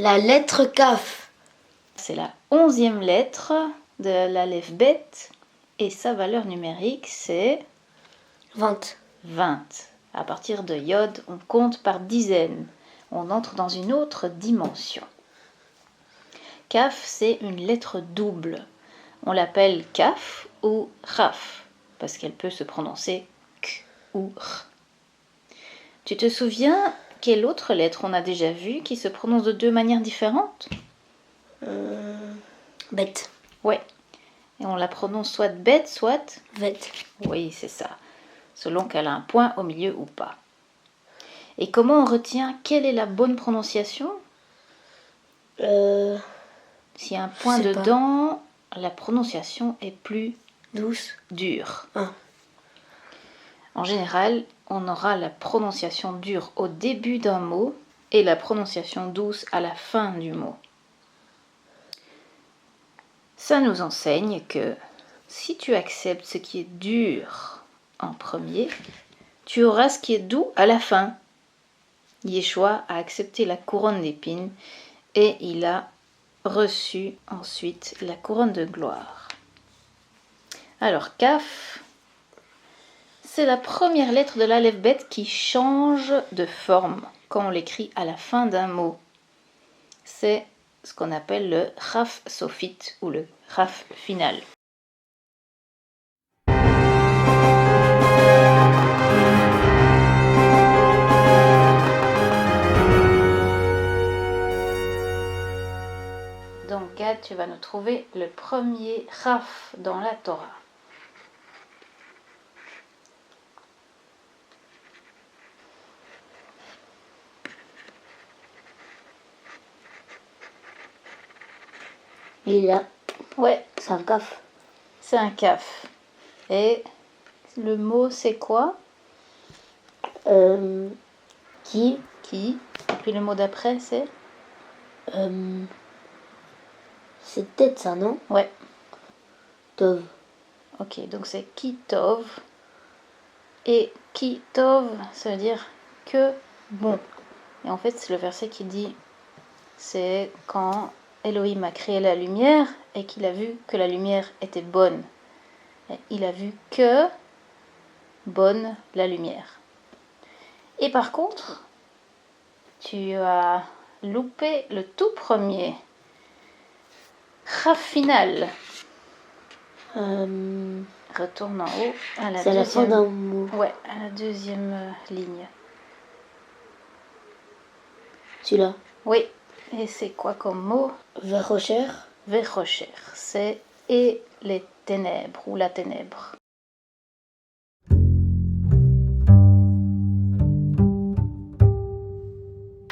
La lettre Kaf. C'est la 11e lettre de l'Aleph Bet et sa valeur numérique c'est 20. 20. À partir de Yod, on compte par dizaines. On entre dans une autre dimension. Kaf, c'est une lettre double. On l'appelle Kaf ou Raf, parce qu'elle peut se prononcer K ou R. Tu te souviens quelle autre lettre on a déjà vue qui se prononce de deux manières différentes? Bête. Ouais. Et on la prononce soit bête, soit... Bête. Oui, c'est ça. Selon qu'elle a un point au milieu ou pas. Et comment on retient quelle est la bonne prononciation? S'il y a un point dedans, la prononciation est plus douce, dure. Ah. En général, on aura la prononciation dure au début d'un mot et la prononciation douce à la fin du mot. Ça nous enseigne que si tu acceptes ce qui est dur en premier, tu auras ce qui est doux à la fin. Yeshua a accepté la couronne d'épines et il a reçu ensuite la couronne de gloire. Alors, Kaf, c'est la première lettre de l'Aleph Bet qui change de forme quand on l'écrit à la fin d'un mot. C'est ce qu'on appelle le Raf Sophite ou le Raf final. Donc, Gad, tu vas nous trouver le premier Raf dans la Torah. Il est là. Ouais, C'est un Kaf. c'est un Kaf. Et le mot, c'est quoi? Qui. Qui. Et puis le mot d'après, c'est? C'est peut-être ça, non? Ouais. Tov. Ok, donc c'est Kitov. Et Kitov, ça veut dire que bon. Et en fait, c'est le verset qui dit, c'est quand Elohim a créé la lumière et qu'il a vu que la lumière était bonne. Et il a vu que bonne la lumière. Et par contre, tu as loupé le tout premier Raf final. Retourne en haut à la C'est à la fin deuxième. d'un mot. Ouais, à la deuxième ligne. Celui-là. Oui. Et c'est quoi comme mot? Verocher. Verocher. C'est et les ténèbres ou la ténèbre.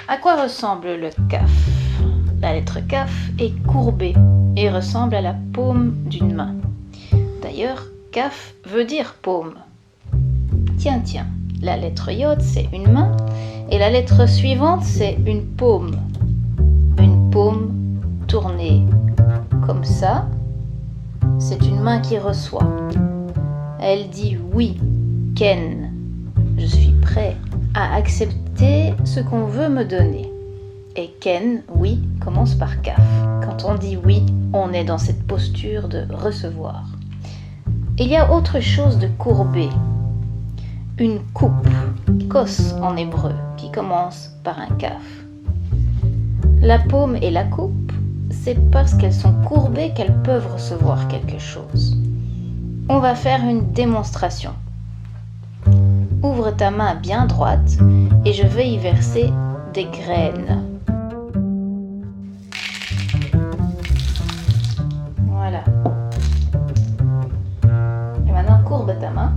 À quoi ressemble le Kaf? La lettre Kaf est courbée et ressemble à la paume d'une main. D'ailleurs, Kaf veut dire paume. Tiens, la lettre Yod c'est une main et la lettre suivante c'est une paume. Une paume tournée comme ça, c'est une main qui reçoit. Elle dit oui, Ken, je suis prêt à accepter ce qu'on veut me donner. Et Ken, oui, commence par Kaf. Quand on dit oui, on est dans cette posture de recevoir. Il y a autre chose de courbé. Une coupe, kos en hébreu, qui commence par un Kaf. La paume et la coupe, c'est parce qu'elles sont courbées qu'elles peuvent recevoir quelque chose. On va faire une démonstration. Ouvre ta main bien droite et je vais y verser des graines. Voilà. Et maintenant courbe ta main.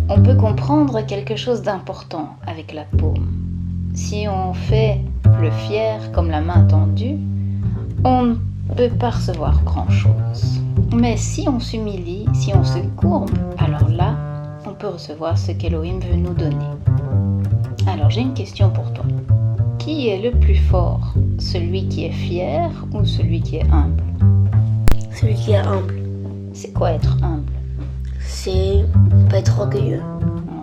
On peut comprendre quelque chose d'important avec la paume. Si on fait le fier comme la main tendue, on ne peut pas recevoir grand-chose. Mais si on s'humilie, si on se courbe, alors là, on peut recevoir ce qu'Elohim veut nous donner. Alors j'ai une question pour toi. Qui est le plus fort? Celui qui est fier ou celui qui est humble? Celui qui est humble. C'est quoi être humble? C'est pas être orgueilleux.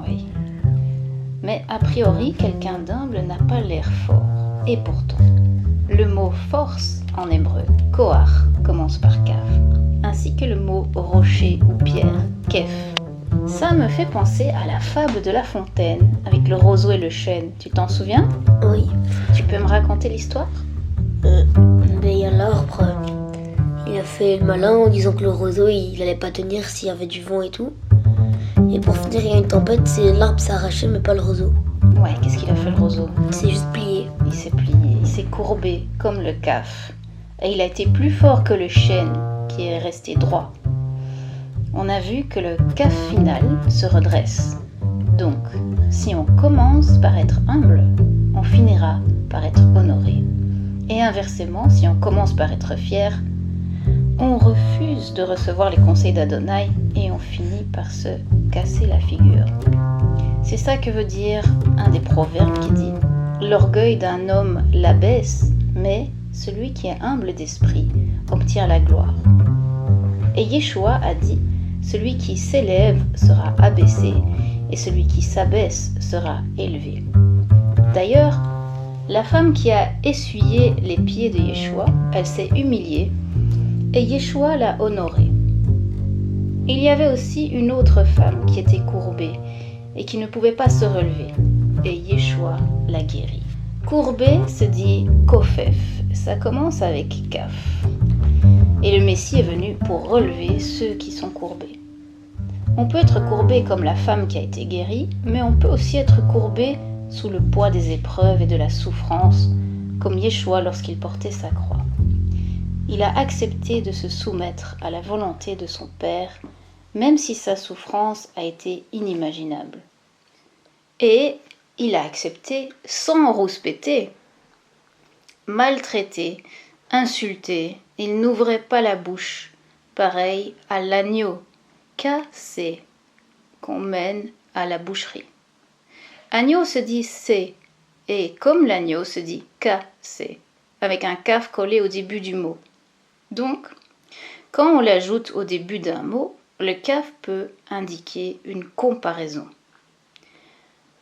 Oui. Mais a priori, quelqu'un d'humble n'a pas l'air fort. Et pourtant, le mot force en hébreu, koach, commence par kaf, ainsi que le mot rocher ou pierre, kef. Ça me fait penser à la fable de La Fontaine, avec le roseau et le chêne. Tu t'en souviens? Oui. Tu peux me raconter l'histoire? Mais il y a l'arbre. Il a fait le malin en disant que le roseau il allait pas tenir s'il y avait du vent et tout. Et pour finir, il y a une tempête, c'est l'arbre s'est arraché mais pas le roseau. Ouais, qu'est-ce qu'il a fait le roseau? Il s'est juste plié. Il s'est plié, il s'est courbé comme le kaf. Et il a été plus fort que le chêne qui est resté droit. On a vu que le kaf final se redresse. Donc, si on commence par être humble, on finira par être honoré. Et inversement, si on commence par être fier, on refuse de recevoir les conseils d'Adonai et on finit par se casser la figure. C'est ça que veut dire un des proverbes qui dit « L'orgueil d'un homme l'abaisse, mais celui qui est humble d'esprit obtient la gloire. » Et Yeshua a dit « Celui qui s'élève sera abaissé et celui qui s'abaisse sera élevé. » D'ailleurs, la femme qui a essuyé les pieds de Yeshua, elle s'est humiliée et Yeshua l'a honorée. Il y avait aussi une autre femme qui était courbée et qui ne pouvait pas se relever, et Yeshua l'a guérie. Courbée se dit kofef, ça commence avec kaf. Et le Messie est venu pour relever ceux qui sont courbés. On peut être courbé comme la femme qui a été guérie, mais on peut aussi être courbé sous le poids des épreuves et de la souffrance, comme Yeshua lorsqu'il portait sa croix. Il a accepté de se soumettre à la volonté de son Père, même si sa souffrance a été inimaginable. Et il a accepté sans rouspéter. Maltraité, insulté, il n'ouvrait pas la bouche, pareil à l'agneau cassé qu'on mène à la boucherie. Agneau se dit c'est, et comme l'agneau se dit cassé, avec un kaf collé au début du mot. Donc, quand on l'ajoute au début d'un mot, le kaf peut indiquer une comparaison.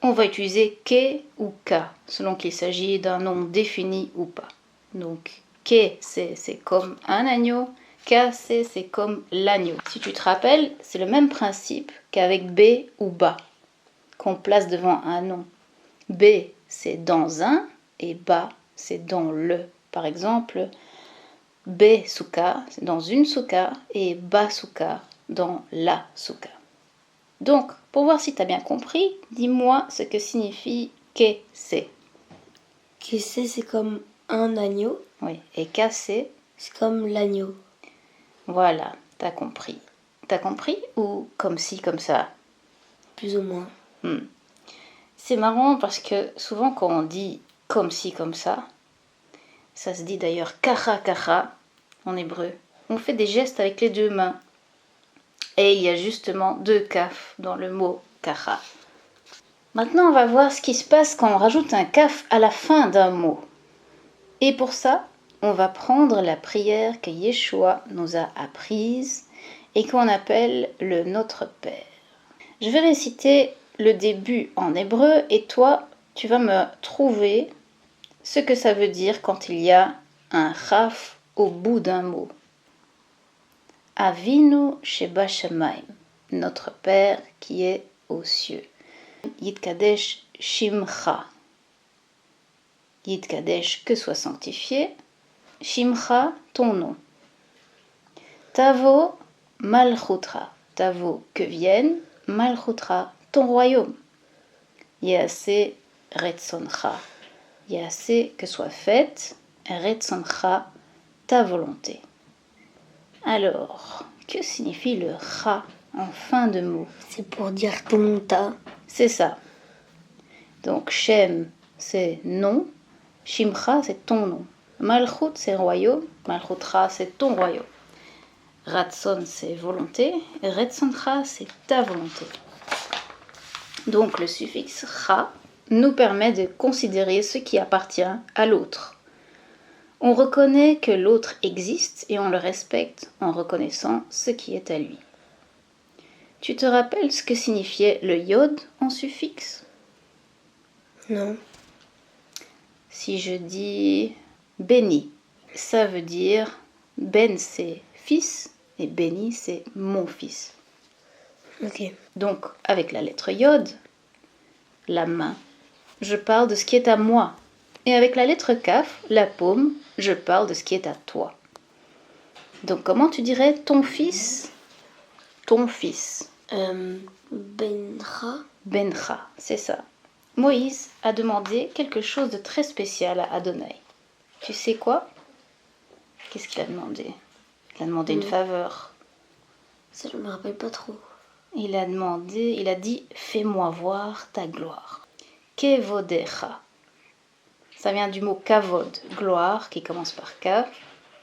On va utiliser ke ou ka, selon qu'il s'agit d'un nom défini ou pas. Donc, ke, c'est comme un agneau, ka, c'est comme l'agneau. Si tu te rappelles, c'est le même principe qu'avec b ou ba, qu'on place devant un nom. B, c'est dans un, et ba, c'est dans le. Par exemple, B souka, c'est dans une souka, et ba souka, dans la souka. Donc, pour voir si tu as bien compris, dis-moi ce que signifie kessé. Kessé, c'est comme un agneau. Oui, et cassé, c'est comme l'agneau. Voilà, t'as compris. T'as compris ou comme ci, comme ça? Plus ou moins. C'est marrant parce que souvent quand on dit comme ci, comme ça se dit d'ailleurs kacha kacha en hébreu. On fait des gestes avec les deux mains. Et il y a justement deux kaf dans le mot kacha. Maintenant, on va voir ce qui se passe quand on rajoute un kaf à la fin d'un mot. Et pour ça, on va prendre la prière que Yeshua nous a apprise et qu'on appelle le Notre Père. Je vais réciter le début en hébreu et toi, tu vas me trouver ce que ça veut dire quand il y a un chaf au bout d'un mot. Avinu sheba shamayim, notre Père qui est aux cieux. Yitkadesh shimcha. Yitkadesh, que soit sanctifié. Shimcha, ton nom. Tavo malchutra. Tavo, que vienne. Malchutra, ton royaume. Yaseh retzoncha. Yaseh, que soit faite. Retzoncha, ta volonté. Alors, que signifie le cha en fin de mot? C'est pour dire ton ta. C'est ça. Donc, Shem, c'est nom. Shimcha, c'est ton nom. Malchut, c'est royaume. Malchutra, c'est ton royaume. Ratson, c'est volonté. Et Retzoncha, c'est ta volonté. Donc, le suffixe cha nous permet de considérer ce qui appartient à l'autre. On reconnaît que l'autre existe et on le respecte en reconnaissant ce qui est à lui. Tu te rappelles ce que signifiait le yod en suffixe? Non. Si je dis béni, ça veut dire Ben c'est fils et béni c'est mon fils. Ok. Donc avec la lettre Yod, la main, je parle de ce qui est à moi. Et avec la lettre Kaf, la paume, je parle de ce qui est à toi. Donc comment tu dirais ton fils? Ton fils. Benra. Bencha, c'est ça. Moïse a demandé quelque chose de très spécial à Adonai. Tu sais quoi? Qu'est-ce qu'il a demandé? Il a demandé une faveur. Ça, je me rappelle pas trop. Il a dit, fais-moi voir ta gloire. Kevodecha. Ça vient du mot kavod, gloire, qui commence par kav,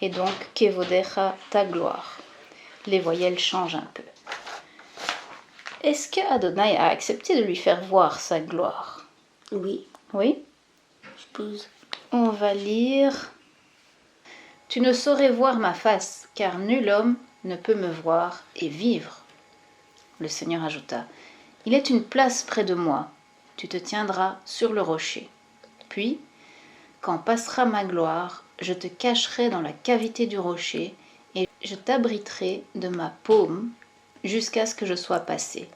et donc kevodecha, ta gloire. Les voyelles changent un peu. Est-ce que Adonai a accepté de lui faire voir sa gloire? Oui, Oui? je suppose. On va lire. Tu ne saurais voir ma face, car nul homme ne peut me voir et vivre. Le Seigneur ajouta, il est une place près de moi, tu te tiendras sur le rocher. Puis, quand passera ma gloire, je te cacherai dans la cavité du rocher et je t'abriterai de ma paume jusqu'à ce que je sois passé.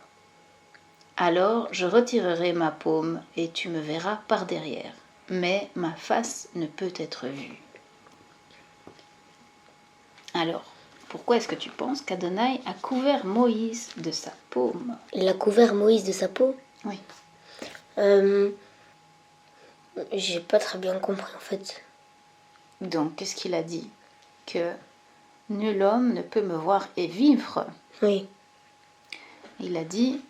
Alors je retirerai ma paume et tu me verras par derrière, mais ma face ne peut être vue. Alors, pourquoi est-ce que tu penses qu'Adonai a couvert Moïse de sa paume? Il a couvert Moïse de sa peau. Oui. J'ai pas très bien compris en fait. Donc, qu'est-ce qu'il a dit? Que nul homme ne peut me voir et vivre. Oui. Il a dit,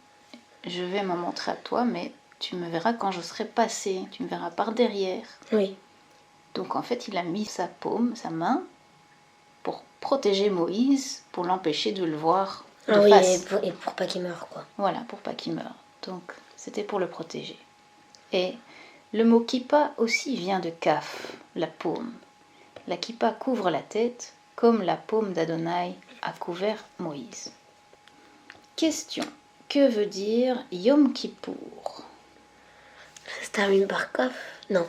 je vais m'en montrer à toi, mais tu me verras quand je serai passé, tu me verras par derrière. Oui. Donc, en fait, il a mis sa paume, sa main, pour protéger Moïse, pour l'empêcher de le voir de Ah oui, face. et pour pas qu'il meure quoi. Voilà, pour pas qu'il meure. Donc, c'était pour le protéger. Et le mot kippa aussi vient de kaf, la paume. La kippa couvre la tête, comme la paume d'Adonai a couvert Moïse. Question. Que veut dire Yom Kippour? Ça se termine par Kaf? Non.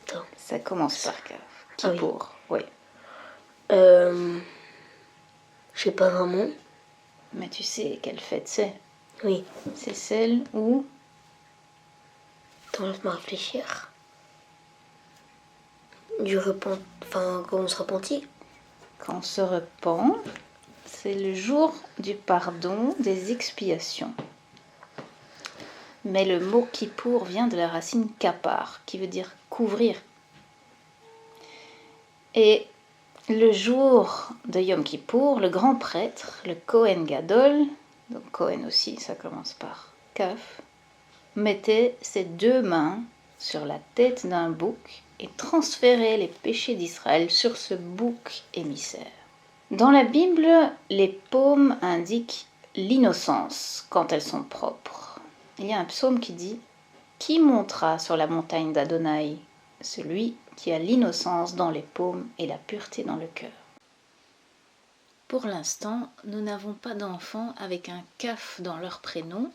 Attends. Ça commence par kaf. Ah oui. Kippour, oui. Je sais pas vraiment. Mais tu sais quelle fête c'est? Oui. C'est celle où Attends, laisse-moi réfléchir. Enfin, quand on se repentit. quand on se repent, c'est le jour du pardon des expiations. Mais le mot Kippour vient de la racine kapar, qui veut dire couvrir. Et le jour de Yom Kippour, le grand prêtre, le Kohen Gadol, donc Kohen aussi, ça commence par Kaf, mettait ses deux mains sur la tête d'un bouc et transférait les péchés d'Israël sur ce bouc émissaire. Dans la Bible, les paumes indiquent l'innocence quand elles sont propres. Il y a un psaume qui dit « Qui montera sur la montagne d'Adonai? Celui qui a l'innocence dans les paumes et la pureté dans le cœur. » Pour l'instant, nous n'avons pas d'enfants avec un Kaf dans leur prénom,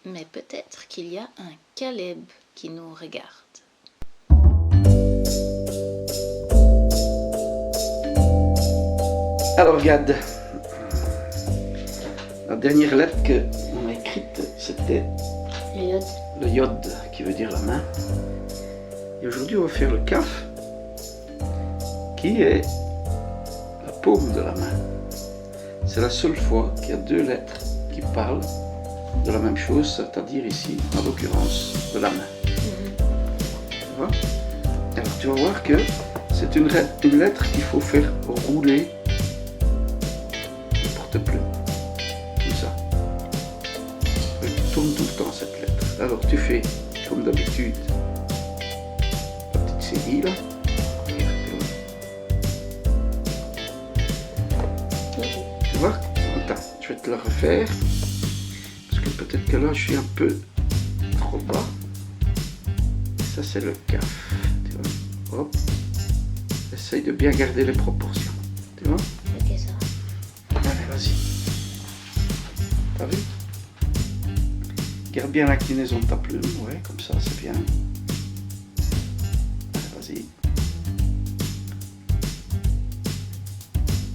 mais peut-être qu'il y a un Caleb qui nous regarde. Alors Gad, la dernière lettre qu'on a écrite, c'était Le Yod. le Yod, qui veut dire la main. Et aujourd'hui, on va faire le Kaf, qui est la paume de la main. C'est la seule fois qu'il y a deux lettres qui parlent de la même chose, c'est-à-dire ici, en l'occurrence, de la main. Tu vois? Alors tu vas voir que c'est une lettre qu'il faut faire rouler le porte-plume, comme ça. Elle tourne tout le temps cette lettre. Alors tu fais, comme d'habitude, la petite série là. Tu vois? Attends, je vais te la refaire. Parce que peut-être que là je suis un peu trop bas. Ça c'est le Kaf. Tu vois? Hop. Essaye de bien garder les proportions. Tu vois? Ok, ça va. Allez, vas-y. T'as vu? Garde bien l'inclinaison de ta plume, ouais, comme ça, c'est bien. Vas-y.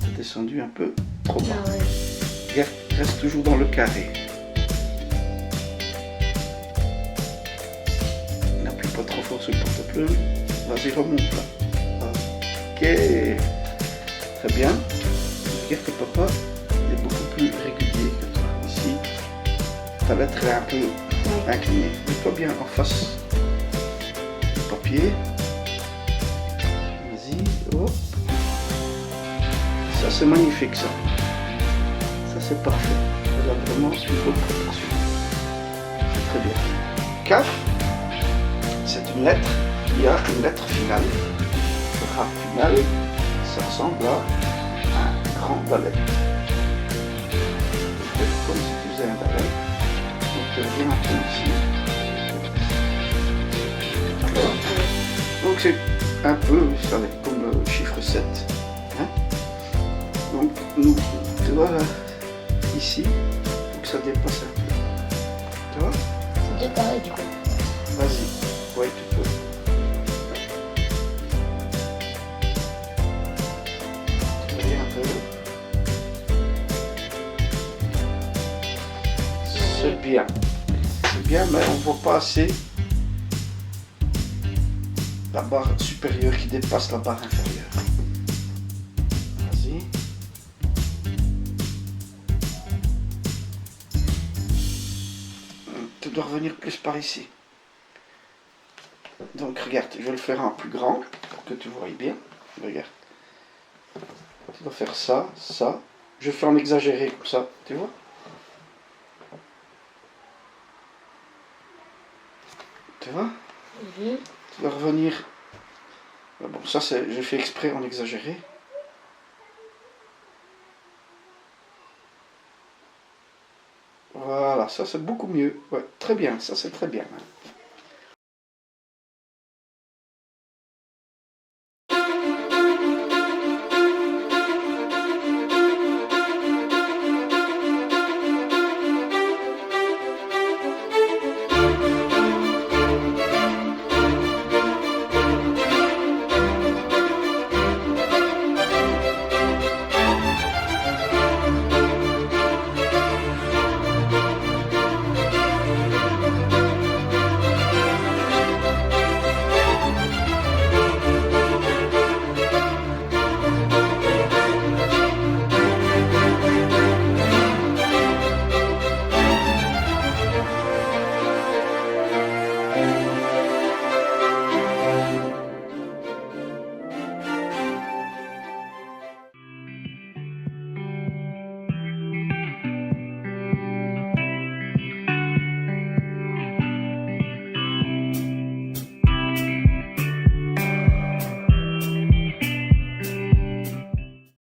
T'as descendu un peu trop bas. Ah ouais. Regarde, reste toujours dans le carré. N'appuie pas trop fort sur le porte-plume. Vas-y, remonte là. Ok. Très bien. Regarde que papa est beaucoup plus régulier que toi. Ici, ta lettre est un peu inclinée. Mets-toi bien en face du papier. Vas-y, hop. Ça c'est magnifique ça. Ça c'est parfait. Elle a vraiment une bonne proportion. C'est très bien. CAF, c'est une lettre qui a une lettre finale. Le rap final, ça ressemble à un grand balai. C'est comme si tu faisais un balai. Donc tu reviens un peu ici. Donc c'est un peu, ça va être comme le chiffre 7. Hein? Donc nous, tu vois là, ici, donc ça dépasse un peu. Tu vois? C'est 2 carrés du coup. Vas-y, ouais tu peux. Tu reviens un peu. C'est bien. C'est bien, mais on ne voit pas assez la barre supérieure qui dépasse la barre inférieure. Vas-y. Tu dois revenir plus par ici. Donc regarde, je vais le faire en plus grand pour que tu vois bien. Regarde. Tu dois faire ça, ça. Je fais en exagéré comme ça, tu vois? Tu vois? Mhm. Tu dois revenir. Bon, ça c'est, je fais exprès en exagéré. Voilà, ça c'est beaucoup mieux. Ouais, très bien, ça c'est très bien.